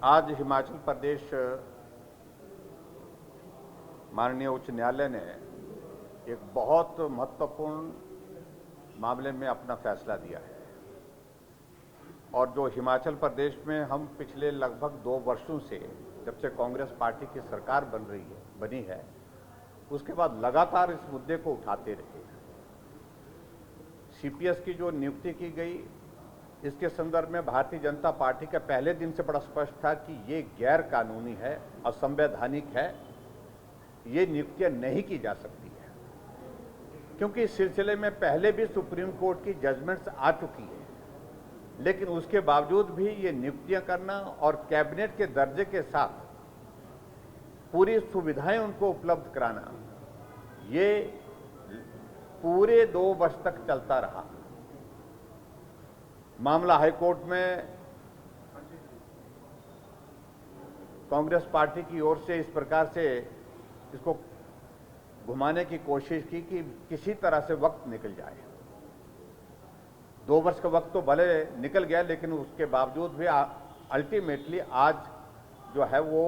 आज हिमाचल प्रदेश माननीय उच्च न्यायालय ने एक बहुत महत्वपूर्ण मामले में अपना फैसला दिया है और जो हिमाचल प्रदेश में हम पिछले लगभग 2 वर्षों से जब से कांग्रेस पार्टी की सरकार बनी है उसके बाद लगातार इस मुद्दे को उठाते रहे। सीपीएस की जो नियुक्ति की गई इसके संदर्भ में भारतीय जनता पार्टी का पहले दिन से बड़ा स्पष्ट था कि ये गैर कानूनी है, असंवैधानिक है, ये नियुक्तियां नहीं की जा सकती है, क्योंकि इस सिलसिले में पहले भी सुप्रीम कोर्ट की जजमेंट्स आ चुकी है। लेकिन उसके बावजूद भी ये नियुक्तियां करना और कैबिनेट के दर्जे के साथ पूरी सुविधाएं उनको उपलब्ध कराना, ये पूरे 2 वर्ष तक चलता रहा। मामला हाईकोर्ट में कांग्रेस पार्टी की ओर से इस प्रकार से इसको घुमाने की कोशिश की कि किसी तरह से वक्त निकल जाए। 2 वर्ष का वक्त तो भले निकल गया, लेकिन उसके बावजूद भी अल्टीमेटली आज जो है वो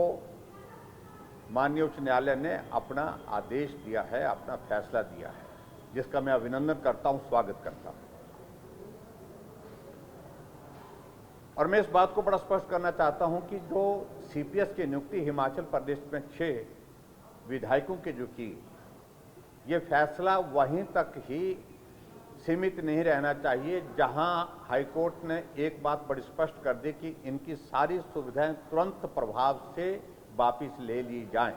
माननीय उच्च न्यायालय ने अपना आदेश दिया है, अपना फैसला दिया है, जिसका मैं अभिनंदन करता हूं, स्वागत करता हूं। और मैं इस बात को बड़ा स्पष्ट करना चाहता हूं कि जो सीपीएस की नियुक्ति हिमाचल प्रदेश में 6 विधायकों की जो की, ये फैसला वहीं तक ही सीमित नहीं रहना चाहिए जहां हाईकोर्ट ने एक बात बड़ी स्पष्ट कर दी कि इनकी सारी सुविधाएं तुरंत प्रभाव से वापस ले ली जाएं।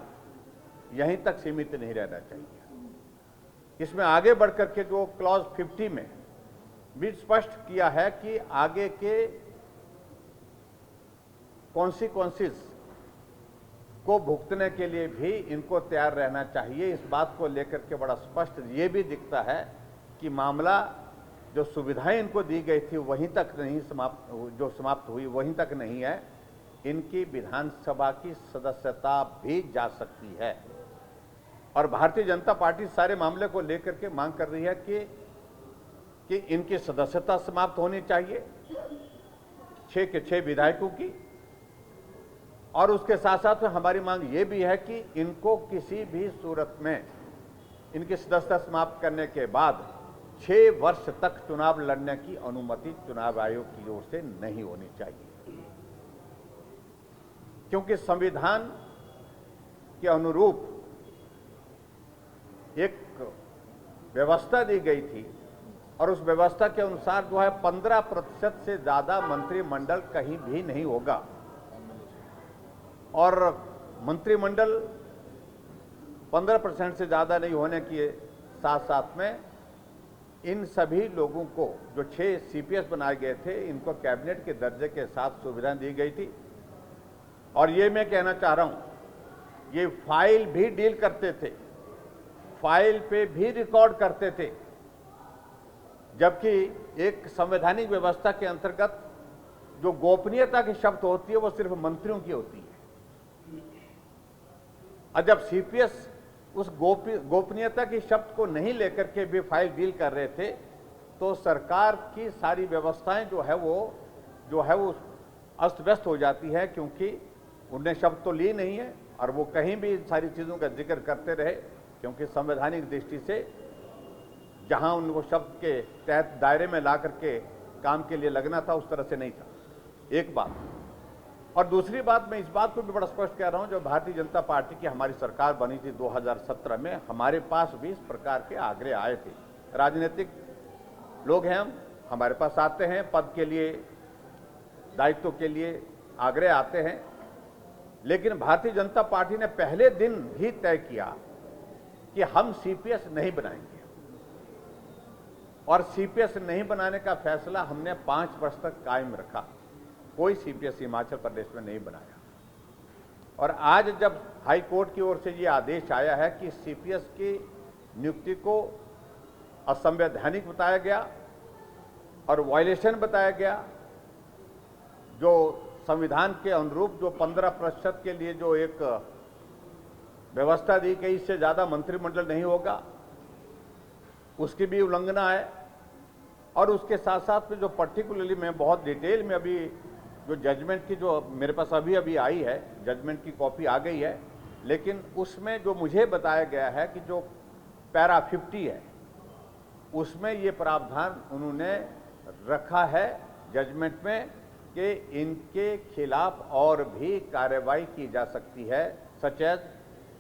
यहीं तक सीमित नहीं रहना चाहिए। इसमें आगे बढ़कर के जो क्लॉज 50 में भी स्पष्ट किया है कि आगे के कॉन्सिक्वेंसेस को भुगतने के लिए भी इनको तैयार रहना चाहिए। इस बात को लेकर के बड़ा स्पष्ट ये भी दिखता है कि मामला जो सुविधाएं इनको दी गई थी वहीं तक नहीं समाप्त हुई वहीं तक नहीं है, इनकी विधानसभा की सदस्यता भी जा सकती है। और भारतीय जनता पार्टी सारे मामले को लेकर के मांग कर रही है कि इनकी सदस्यता समाप्त होनी चाहिए 6 के 6 विधायकों की। और उसके साथ साथ हमारी मांग ये भी है कि इनको किसी भी सूरत में इनकी सदस्यता समाप्त करने के बाद 6 वर्ष तक चुनाव लड़ने की अनुमति चुनाव आयोग की ओर से नहीं होनी चाहिए, क्योंकि संविधान के अनुरूप एक व्यवस्था दी गई थी और उस व्यवस्था के अनुसार जो है 15% से ज्यादा मंत्रिमंडल कहीं भी नहीं होगा। और मंत्रिमंडल 15% से ज्यादा नहीं होने के साथ साथ में इन सभी लोगों को जो 6 सीपीएस बनाए गए थे इनको कैबिनेट के दर्जे के साथ सुविधाएं दी गई थी। और ये मैं कहना चाह रहा हूं, ये फाइल भी डील करते थे, फाइल पे भी रिकॉर्ड करते थे, जबकि एक संवैधानिक व्यवस्था के अंतर्गत जो गोपनीयता की शब्द होती है वो सिर्फ मंत्रियों की होती है। और जब सीपीएस उस गोपनीयता की शब्द को नहीं लेकर के भी फाइल डील कर रहे थे, तो सरकार की सारी व्यवस्थाएं जो है वो अस्त व्यस्त हो जाती है, क्योंकि उनने शब्द तो ली नहीं है और वो कहीं भी इन सारी चीजों का जिक्र करते रहे, क्योंकि संवैधानिक दृष्टि से जहां उनको शब्द के तहत दायरे में ला करके काम के लिए लगना था उस तरह से नहीं था। एक बात। और दूसरी बात, मैं इस बात को भी बड़ा स्पष्ट कह रहा हूं, जब भारतीय जनता पार्टी की हमारी सरकार बनी थी 2017 में, हमारे पास भी इस प्रकार के आग्रह आए थे। राजनीतिक लोग हैं हम, हमारे पास आते हैं पद के लिए, दायित्व के लिए आग्रह आते हैं, लेकिन भारतीय जनता पार्टी ने पहले दिन ही तय किया कि हम सीपीएस नहीं बनाएंगे। और सीपीएस नहीं बनाने का फैसला हमने 5 वर्ष तक कायम रखा। कोई सीपीएस हिमाचल प्रदेश में नहीं बनाया। और आज जब हाई कोर्ट की ओर से ये आदेश आया है कि सीपीएस की नियुक्ति को असंवैधानिक बताया गया और वायलेशन बताया गया, जो संविधान के अनुरूप जो 15% के लिए जो एक व्यवस्था दी गई, इससे ज्यादा मंत्रिमंडल नहीं होगा, उसकी भी उल्लंघना है। और उसके साथ साथ में जो पर्टिकुलरली मैं बहुत डिटेल में अभी जो जजमेंट की जो मेरे पास अभी अभी आई है, जजमेंट की कॉपी आ गई है, लेकिन उसमें जो मुझे बताया गया है कि जो पैरा 50 है उसमें ये प्रावधान उन्होंने रखा है जजमेंट में कि इनके खिलाफ और भी कार्रवाई की जा सकती है, सच एज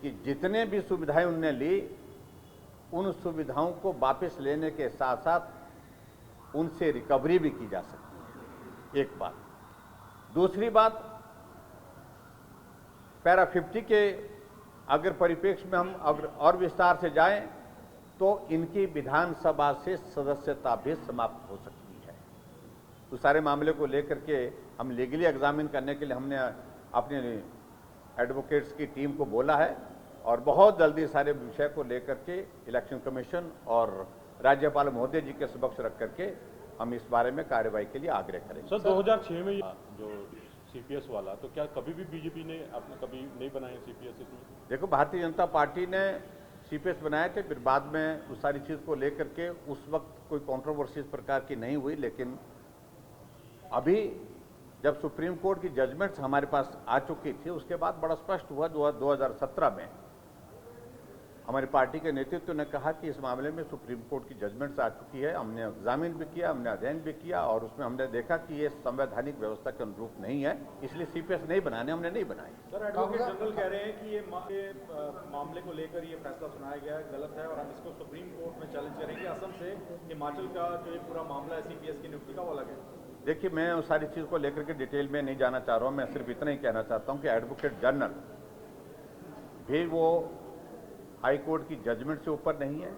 कि जितने भी सुविधाएं उन्होंने ली उन सुविधाओं को वापस लेने के साथ साथ उनसे रिकवरी भी की जा सकती है, एक बात। दूसरी बात, पैरा 50 के अगर परिप्रेक्ष्य में हम अगर और विस्तार से जाएं तो इनकी विधानसभा से सदस्यता भी समाप्त हो सकती है। तो सारे मामले को लेकर के हम लीगली एग्जामिन करने के लिए हमने अपने एडवोकेट्स की टीम को बोला है और बहुत जल्दी सारे विषय को लेकर के इलेक्शन कमीशन और राज्यपाल महोदय जी के समक्ष रख करके हम इस बारे में कार्रवाई के लिए आग्रह करेंगे। सर 2006 में जो सीपीएस वाला, तो क्या कभी भी बीजेपी ने आपने कभी नहीं बनाया सीपीएस? इसमें देखो, भारतीय जनता पार्टी ने सीपीएस बनाए थे, फिर बाद में उस सारी चीज को लेकर के उस वक्त कोई कंट्रोवर्सी इस प्रकार की नहीं हुई, लेकिन अभी जब सुप्रीम कोर्ट की जजमेंट्स हमारे पास आ चुकी थी उसके बाद बड़ा स्पष्ट हुआ 2017 में हमारी पार्टी के नेतृत्व ने कहा कि इस मामले में सुप्रीम कोर्ट की जजमेंट्स आ चुकी है। हमने एग्जामिन भी किया, हमने अध्ययन भी किया और उसमें हमने देखा कि ये संवैधानिक व्यवस्था के अनुरूप नहीं है, इसलिए सीपीएस नहीं बनाने, हमने नहीं बनाए। सर, एडवोकेट जनरल कह रहे हैं कि ये मामले को लेकर ये फैसला सुनाया गया है गलत है और हम इसको सुप्रीम कोर्ट में चैलेंज करेंगे। असम से हिमाचल का जो ये पूरा मामला है सीपीएस की नियुक्ति का, वो अलग है। देखिए, मैं उस सारी चीज को लेकर के डिटेल में नहीं जाना चाह रहा हूं। मैं सिर्फ इतना ही कहना चाहता हूं कि एडवोकेट जनरल भी वो हाई कोर्ट की जजमेंट से ऊपर नहीं है,